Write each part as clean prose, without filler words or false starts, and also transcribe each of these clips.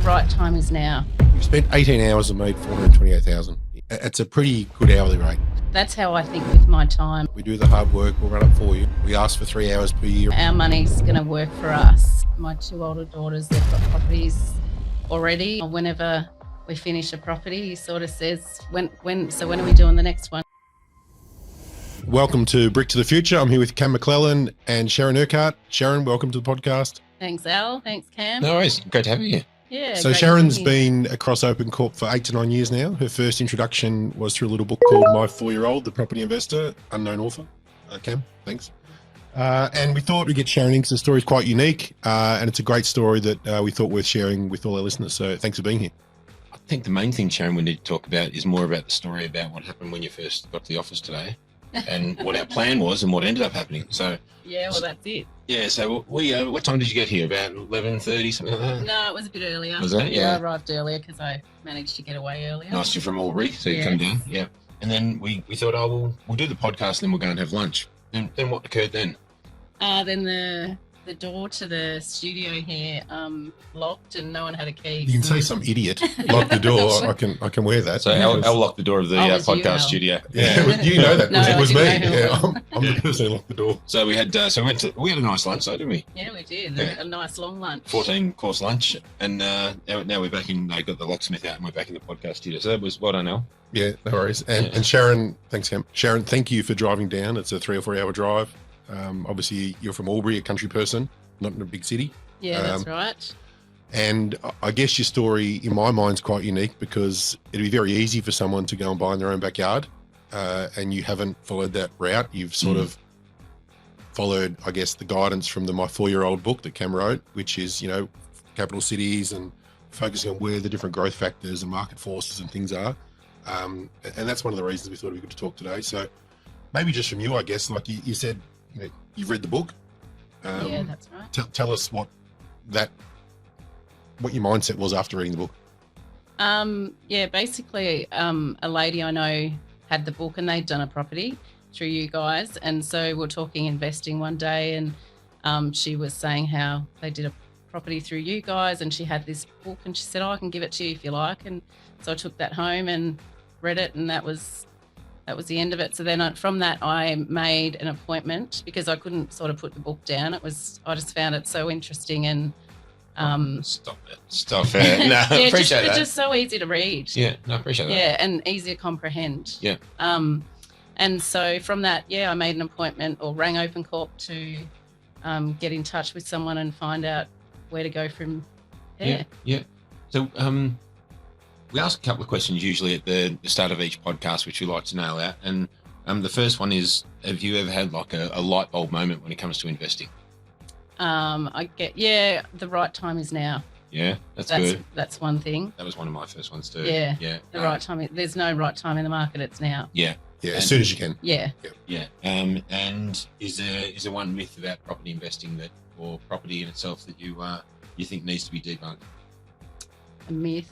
right time is now. You've spent 18 hours and made 428,000. It's a pretty good hourly rate. That's how I think with my time. We do the hard work, we'll run it for you. We ask for 3 hours per year. Our money's going to work for us. My 2 older daughters, they've got properties already. Whenever we finish a property, he sort of says, when are we doing the next one? Welcome to Brick to the Future. I'm here with Cam McLellan and Sharon Urquhart. Sharon, welcome to the podcast. Thanks, Al. Thanks, Cam. No worries. Great to have you here. Yeah. So Sharon's been across OpenCorp for 8 to 9 years now. Her first introduction was through a little book called My 4-Year-Old, The Property Investor, Unknown Author. Cam, thanks. And we thought we'd get Sharon in because the story is quite unique, and it's a great story that we thought worth sharing with all our listeners. So thanks for being here. I think the main thing, Sharon, we need to talk about is more about the story about what happened when you first got to the office today and what our plan was and what ended up happening. So yeah, well, that's it. Yeah, so we what time did you get here? About 11:30, something like that? No, it was a bit earlier. Was it? Yeah. I arrived earlier because I managed to get away earlier. Nice, you're from Albury, so you come down. Yeah. And then we thought, we'll do the podcast and then we'll go and have lunch. Then what occurred then? Then the door to the studio here locked and no one had a key. You can say some idiot locked the door. I can wear that. So I'll lock the door of the podcast studio. Yeah, you know that. No, it was me. Yeah, I'm Yeah. the person who locked the door. So we had we had a nice lunch, though, didn't we? Yeah, we did. Yeah. A nice long lunch. 14-course lunch, and now we're back in. They got the locksmith out, and we're back in the podcast studio. So that was well done, Al. Yeah, no worries. And Sharon, thanks, Cam. Sharon, thank you for driving down. It's a 3 or 4 hour drive. Obviously, you're from Albury, a country person, not in a big city. Yeah, that's right. And I guess your story, in my mind, is quite unique because it'd be very easy for someone to go and buy in their own backyard, and you haven't followed that route. You've sort of followed, I guess, the guidance from the My 4-Year-Old book that Cam wrote, which is, capital cities and focusing on where the different growth factors and market forces and things are. And that's one of the reasons we thought it'd be good to talk today. So maybe just from you, I guess, like you said, you've read the book. Yeah, that's right. Tell us what your mindset was after reading the book. Basically, a lady I know had the book and they'd done a property through you guys. And so we're talking investing one day and she was saying how they did a property through you guys and she had this book and she said, I can give it to you if you like. And so I took that home and read it and that was the end of it. So then from that, I made an appointment because I couldn't sort of put the book down. I just found it so interesting and Stop it. No, I appreciate that. It's just so easy to read. Yeah, no, I appreciate that. Yeah, and easy to comprehend. Yeah. And so from that, I made an appointment or rang OpenCorp to get in touch with someone and find out where to go from there. Yeah. So we ask a couple of questions usually at the start of each podcast, which we like to nail out. And the first one is, have you ever had like a light bulb moment when it comes to investing? The right time is now. Yeah, that's good. That's one thing. That was one of my first ones too. Yeah. The right time. There's no right time in the market. It's now. Yeah. Yeah, as soon as you can. Yeah. Yeah. And is there one myth about property investing or property in itself that you think needs to be debunked? A myth.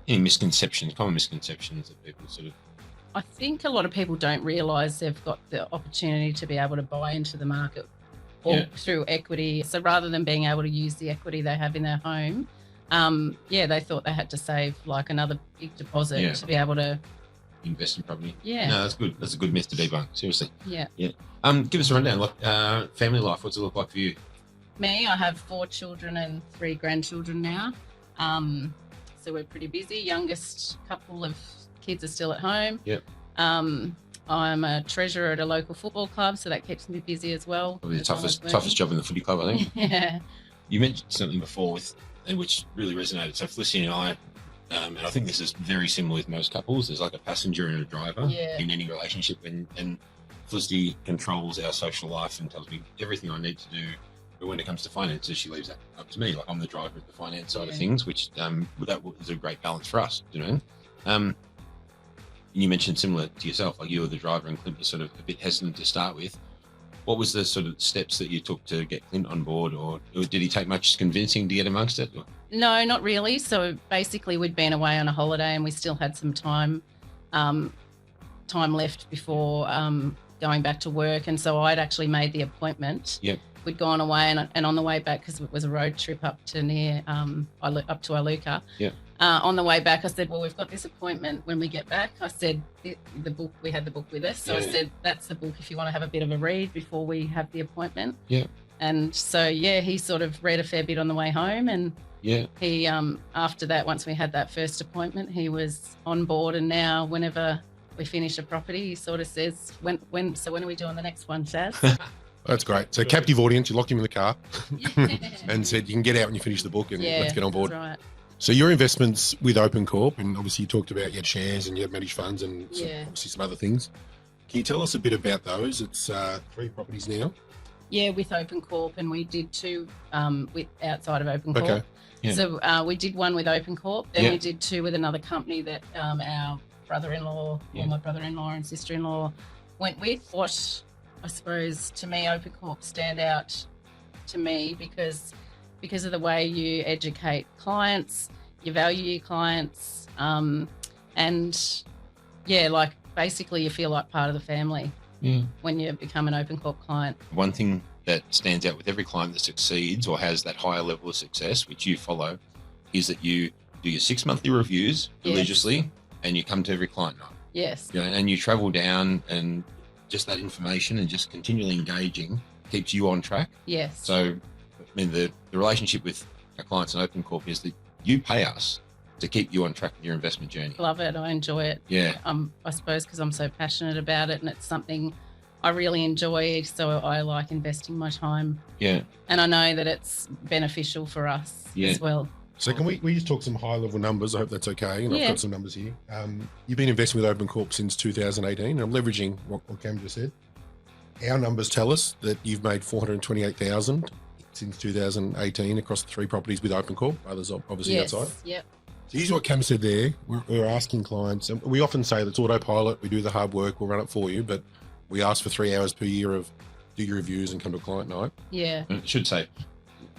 Any misconceptions, common misconceptions that people sort of... I think a lot of people don't realise they've got the opportunity to be able to buy into the market or through equity. So rather than being able to use the equity they have in their home, they thought they had to save like another big deposit to be able to invest in property. Yeah. No, that's good. That's a good myth to debunk. Seriously. Yeah. Yeah. Give us a rundown. Like family life. What's it look like for you? Me, I have 4 children and 3 grandchildren now. So we're pretty busy. Youngest couple of kids are still at home. Yep. I'm a treasurer at a local football club, so that keeps me busy as well. Probably the toughest job in the footy club, I think. Yeah. You mentioned something before which really resonated. So Felicity and I, and I think this is very similar with most couples, there's like a passenger and a driver in any relationship, and Felicity controls our social life and tells me everything I need to do. But when it comes to finances, she leaves that up to me. Like I'm the driver of the finance side of things, which that is a great balance for us, And you mentioned similar to yourself, like you were the driver and Clint was sort of a bit hesitant to start with. What was the sort of steps that you took to get Clint on board, or did he take much convincing to get amongst it? No, not really. So basically we'd been away on a holiday and we still had some time left before going back to work. And so I'd actually made the appointment we'd gone away, and on the way back, because it was a road trip up to up to Iluka. Yeah. On the way back, I said, well, we've got this appointment when we get back. I said, the book, we had the book with us. So I said, that's the book if you want to have a bit of a read before we have the appointment. Yeah. And so, he sort of read a fair bit on the way home. And he, after that, once we had that first appointment, he was on board. And now whenever we finish a property, he sort of says, when are we doing the next one, Shaz? That's great. So captive audience, you locked him in the car and said, you can get out when you finish the book and let's get on board. That's right. So your investments with OpenCorp, and obviously you talked about you had shares and you had managed funds and obviously some other things. Can you tell us a bit about those? It's 3 properties now. Yeah, with OpenCorp, and we did 2 with outside of OpenCorp. Okay. Yeah. So we did 1 with OpenCorp, then we did 2 with another company that our brother-in-law or my brother-in-law and sister-in-law went with. What I suppose to me, OpenCorp stand out to me because of the way you educate clients, you value your clients, and like basically you feel like part of the family when you become an OpenCorp client. One thing that stands out with every client that succeeds or has that higher level of success, which you follow, is that you do your 6 monthly reviews religiously and you come to every client night. Yes. And you travel down, and just that information and just continually engaging keeps you on track. Yes. So, I mean, the relationship with our clients in OpenCorp is that you pay us to keep you on track with your investment journey. Love it. I enjoy it. Yeah. I suppose because I'm so passionate about it, and it's something I really enjoy, so I like investing my time. Yeah. And I know that it's beneficial for us as well. So can we just talk some high-level numbers? I hope that's okay. And I've got some numbers here. You've been investing with OpenCorp since 2018. And I'm leveraging what Cam just said. Our numbers tell us that you've made $428,000 since 2018 across the 3 properties with OpenCorp. Others obviously outside. Yep. So here's what Cam said there. We're asking clients, and we often say that's autopilot. We do the hard work. We'll run it for you. But we ask for 3 hours per year of do your reviews and come to a client night. Yeah. I should say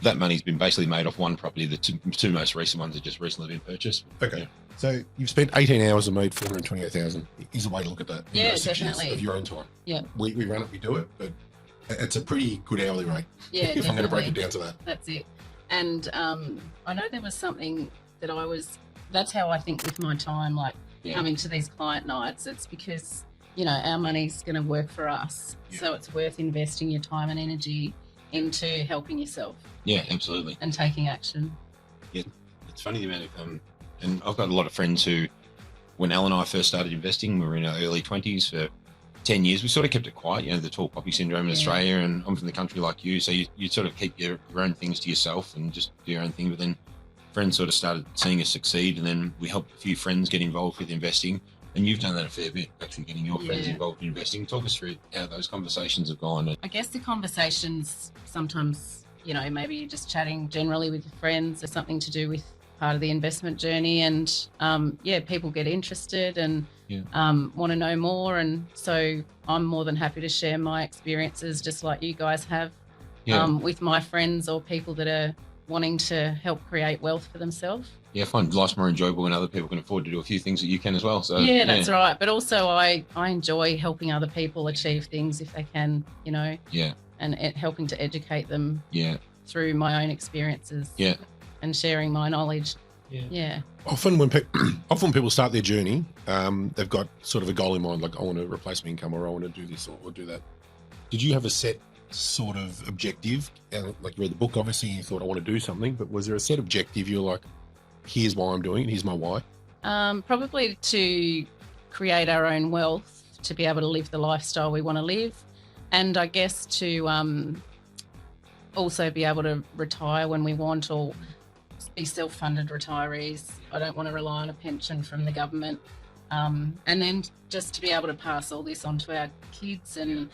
that money's been basically made off 1 property. The 2 most recent ones have just recently been purchased. Okay. Yeah. So you've spent 18 hours and made $428,000. Is a way to look at that. Yeah, definitely. Of your own time. Yeah. We run it, we do it, but it's a pretty good hourly rate. Yeah, if I'm going to break it down to that. That's it. And I know there was something that that's how I think with my time, like coming to these client nights, it's because, our money's going to work for us. Yeah. So it's worth investing your time and energy into helping yourself. Yeah, absolutely. And taking action. Yeah. It's funny the amount of, and I've got a lot of friends who, when Al and I first started investing, we were in our early 20s for 10 years. We sort of kept it quiet, the tall poppy syndrome in Australia, and I'm from the country like you, so you sort of keep your own things to yourself and just do your own thing. But then friends sort of started seeing us succeed, and then we helped a few friends get involved with investing. And you've done that a fair bit, actually getting your friends involved in investing. Talk us through how those conversations have gone. I guess the conversations sometimes, maybe you're just chatting generally with your friends or something to do with part of the investment journey, and people get interested and want to know more, and so I'm more than happy to share my experiences just like you guys have with my friends or people that are wanting to help create wealth for themselves. I find life's more enjoyable when other people can afford to do a few things that you can as well. So that's right. But also I enjoy helping other people achieve things if they can, and helping to educate them through my own experiences and sharing my knowledge. Often when people start their journey, they've got sort of a goal in mind, like I want to replace my income, or I want to do this or do that. Did you have a set sort of objective? Like you read the book, obviously you thought I want to do something, but was there a set objective you're like, here's why I'm doing it, here's my why? Probably to create our own wealth, to be able to live the lifestyle we want to live, and I guess to also be able to retire when we want, or be self-funded retirees. I don't want to rely on a pension from the government. And then just to be able to pass all this on to our kids and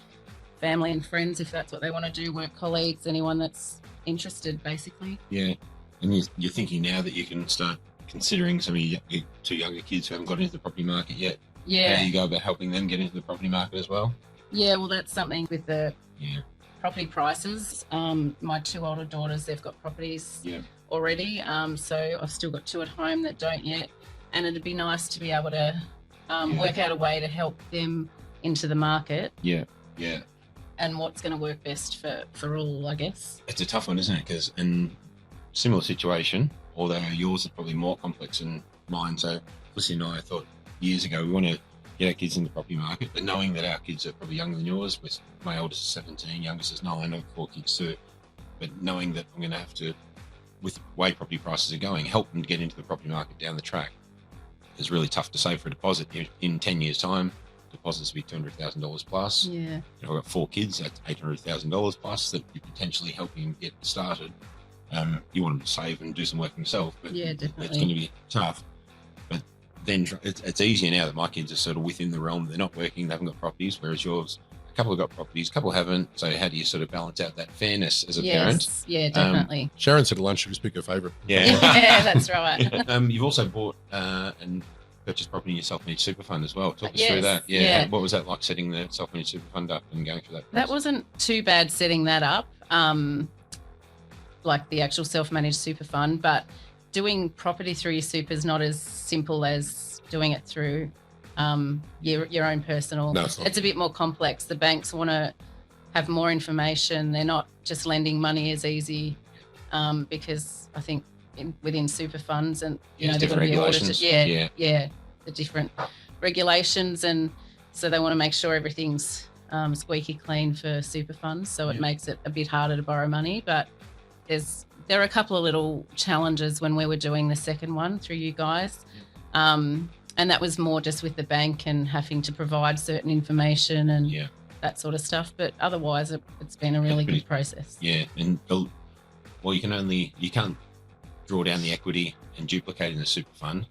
family and friends, if that's what they want to do, work colleagues, anyone that's interested, basically. Yeah. And you're thinking now that you can start considering some of your 2 younger kids who haven't got into the property market yet. Yeah. How do you go about helping them get into the property market as well? Yeah, well, that's something with the property prices. My 2 older daughters, they've got properties already. So I've still got 2 at home that don't yet. And it'd be nice to be able to work out a way to help them into the market. Yeah, yeah. and what's going to work best for all, I guess. It's a tough one, isn't it? Because in similar situation, although yours is probably more complex than mine. So Lucy and I thought years ago we want to get our kids in the property market, but knowing that our kids are probably younger than yours, with my oldest is 17, youngest is 9, I've got 4 kids too, but knowing that I'm going to have to, with the way property prices are going, help them to get into the property market down the track is really tough to save for a deposit. In 10 years' time, deposits will be $200,000 plus. Yeah. You know, I've got 4 kids, that's $800,000 plus that you're potentially helping them get started. You want them to save and do some work themselves, but yeah, definitely. it's going to be tough. But then it's easier now that my kids are sort of within the realm. They're not working, they haven't got properties, whereas yours, a couple have got properties, a couple haven't. So how do you sort of balance out that fairness as a parent? Yeah, definitely. Sharon said at lunch she was pick her favourite. Yeah. Yeah, that's right. You've also bought and purchased property in your self-managed super fund as well. Talk us through that. Yeah. What was that like, setting the self-managed super fund up and going through that process? That wasn't too bad setting that up, like the actual self-managed super fund, but doing property through your super is not as simple as doing it through your own personal. No, it's a bit more complex. The banks want to have more information. They're not just lending money as easy, because I think within super funds and they've got to be audited. Yeah, the different regulations, and so they want to make sure everything's squeaky clean for super funds. So it makes it a bit harder to borrow money, but there are a couple of little challenges when we were doing the second one through you guys. And that was more just with the bank and having to provide certain information and that sort of stuff. But otherwise, it's been a really good process. Yeah, and well, you can't draw down the equity and duplicate in the super fund,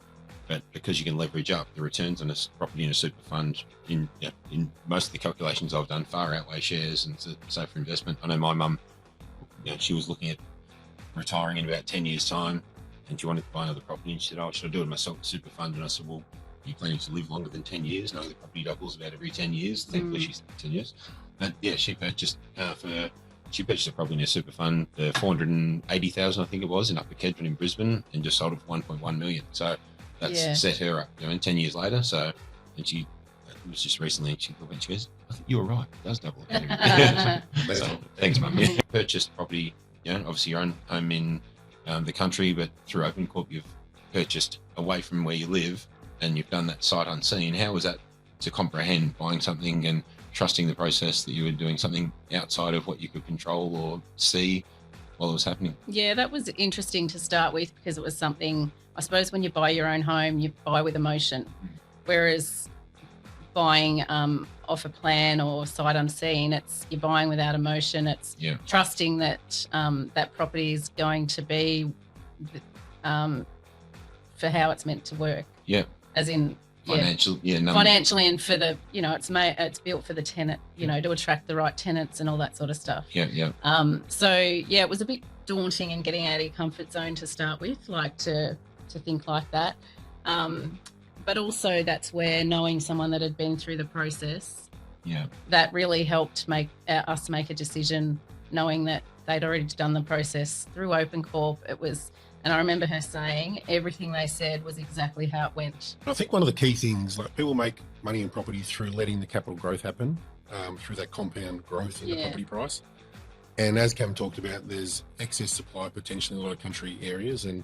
but because you can leverage up, the returns on a property in a super fund in most of the calculations I've done far outweigh shares and safer investment. I know my mum, she was looking at retiring in about 10 years' time, and she wanted to buy another property, and she said, "Oh, should I do it myself, a super fund?" And I said, "Well, you planning to live longer than 10 years? No, the property doubles about every 10 years. Thankfully, she's 10 years. But yeah, she purchased a property in a super fund, the 480,000, I think it was, in Upper Kedron in Brisbane, and just sold it for 1.1 million. So that's set her up, 10 years later. So, and it was just recently, she goes, "I think you were right. It does double it." So, thanks, Mum. Yeah. Purchased property, obviously your own home in the country, but through OpenCorp, you've purchased away from where you live, and you've done that sight unseen. How was that to comprehend buying something and trusting the process that you were doing something outside of what you could control or see while it was happening? Yeah, that was interesting to start with, because it was something, I suppose, when you buy your own home, you buy with emotion, whereas buying off a plan or sight unseen, you're buying without emotion. It's trusting that that property is going to be for how it's meant to work. Yeah, as in financially and for the it's built for the tenant, to attract the right tenants and all that sort of stuff. So it was a bit daunting and getting out of your comfort zone to start with, like to think like that. But also that's where knowing someone that had been through the process, that really helped us make a decision, knowing that they'd already done the process through OpenCorp. And I remember her saying everything they said was exactly how it went. I think one of the key things, like, people make money in property through letting the capital growth happen, through that compound growth in the property price. And as Cam talked about, there's excess supply potentially in a lot of country areas, and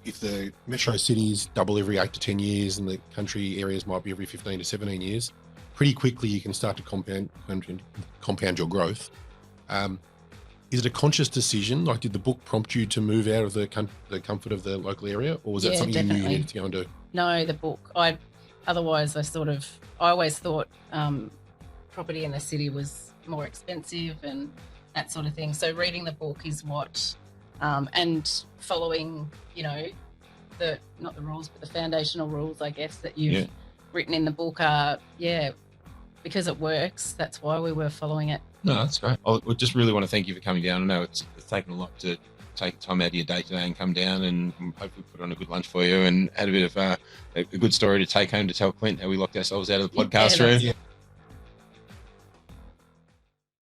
if the metro cities double every 8 to 10 years and the country areas might be every 15 to 17 years, pretty quickly you can start to compound your growth. Is it a conscious decision? Like, did the book prompt you to move out of the comfort of the local area, or was that something you knew you needed to go and do? No, the book. I always thought property in the city was more expensive and that sort of thing. So reading the book is what, and following, not the rules, but the foundational rules, I guess, that you've written in the book are, because it works. That's why we were following it. No, that's great. I just really want to thank you for coming down. I know it's taken a lot to take time out of your day today and come down, and hopefully put on a good lunch for you and had a bit of a good story to take home to tell Clint how we locked ourselves out of the podcast room.